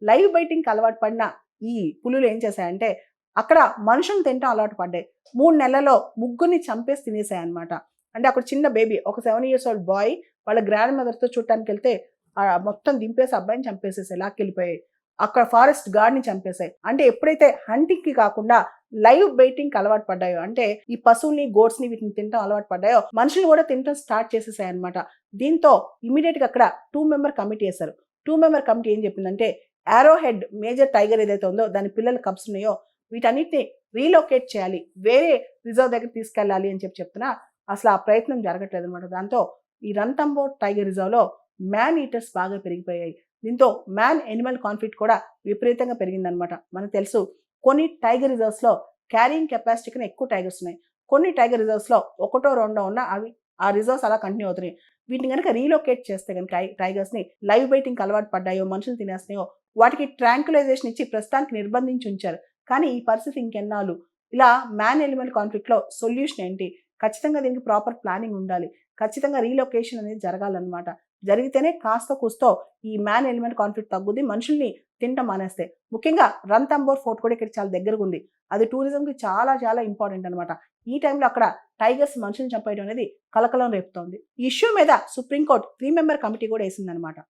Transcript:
Live బైటింగ్కి అలవాటు పడిన ఈ పులులు ఏం చేశాయంటే అక్కడ మనుషులను తింటాం అలవాటు పడ్డాయి. 3 నెలల్లో ముగ్గురిని చంపేసి తినేసాయి అనమాట. అంటే అక్కడ చిన్న బేబీ, ఒక 7 years old బాయ్ వాళ్ళ గ్రాండ్ మదర్తో చూడటానికి వెళ్తే మొత్తం దింపేసి అబ్బాయిని చంపేసేసాయి, లాక్కెళ్ళిపోయాయి. అక్కడ ఫారెస్ట్ గార్డ్ని చంపేశాయి. అంటే ఎప్పుడైతే హంటింగ్కి కాకుండా లైవ్ బైటింగ్కి అలవాటు పడ్డాయో, అంటే ఈ పశువుల్ని గోడ్స్ని వీటిని తినడం అలవాటు పడ్డాయో, మనుషులు కూడా తినడం స్టార్ట్ చేసేసాయి అనమాట. దీంతో ఇమీడియట్గా అక్కడ 2-member కమిటీ వేశారు. 2-member కమిటీ ఏం చెప్పిందంటే యారో హెడ్ మేజర్ టైగర్ ఏదైతే ఉందో దాని పిల్లల కబ్స్ ఉన్నాయో వీటన్నిటిని రీలొకేట్ చేయాలి, వేరే రిజర్వ్ దగ్గర తీసుకెళ్ళాలి అని చెప్తున్నా అసలు ఆ ప్రయత్నం జరగట్లేదు అనమాట. దాంతో ఈ రణథంబోర్ టైగర్ రిజర్వ్లో మ్యాన్ ఈటర్స్ బాగా పెరిగిపోయాయి. దీంతో మ్యాన్ ఎనిమల్ కాన్ఫ్లిక్ట్ కూడా విపరీతంగా పెరిగిందనమాట. మనకు తెలుసు కొన్ని టైగర్ రిజర్వ్స్లో క్యారింగ్ కెపాసిటీ కన్నా ఎక్కువ టైగర్స్ ఉన్నాయి. కొన్ని టైగర్ రిజర్వ్స్లో ఒకటో రెండో ఉన్న అవి ఆ రిజర్వ్స్ అలా కంటిన్యూ అవుతున్నాయి. వీటిని కనుక రీలొకేట్ చేస్తే కనుక టైగర్స్ని లైవ్ బైటింగ్కి అలవాటు పడ్డాయో, మనుషులు తినేస్తున్నాయో వాటికి ట్రాంక్యులైజేషన్ ఇచ్చి ప్రస్తుతానికి నిర్బంధించి ఉంచారు. కానీ ఈ పరిస్థితి ఇంకెన్నాళ్ళు ఇలా మ్యాన్ ఎనిమల్ కాన్ఫ్లిక్ట్లో సొల్యూషన్ ఏంటి? ఖచ్చితంగా దీనికి ప్రాపర్ ప్లానింగ్ ఉండాలి. ఖచ్చితంగా రీలొకేషన్ అనేది జరగాలన్నమాట. జరిగితేనే కాస్త కూస్తో ఈ మ్యాన్ ఎలిమెంట్ కాన్ఫ్లిక్ట్ తగ్గుద్ది, మనుషుల్ని తినటం మానేస్తే. ముఖ్యంగా రణథంబోర్ ఫోర్ట్ కూడా ఇక్కడ చాలా దగ్గరగా ఉంది. అది టూరిజంకి చాలా చాలా ఇంపార్టెంట్ అనమాట. ఈ టైంలో అక్కడ టైగర్స్ మనుషుల్ని చంపేయడం అనేది కలకలం రేపుతోంది. ఈ ఇష్యూ మీద సుప్రీంకోర్టు 3-member కమిటీ కూడా వేసిందనమాట.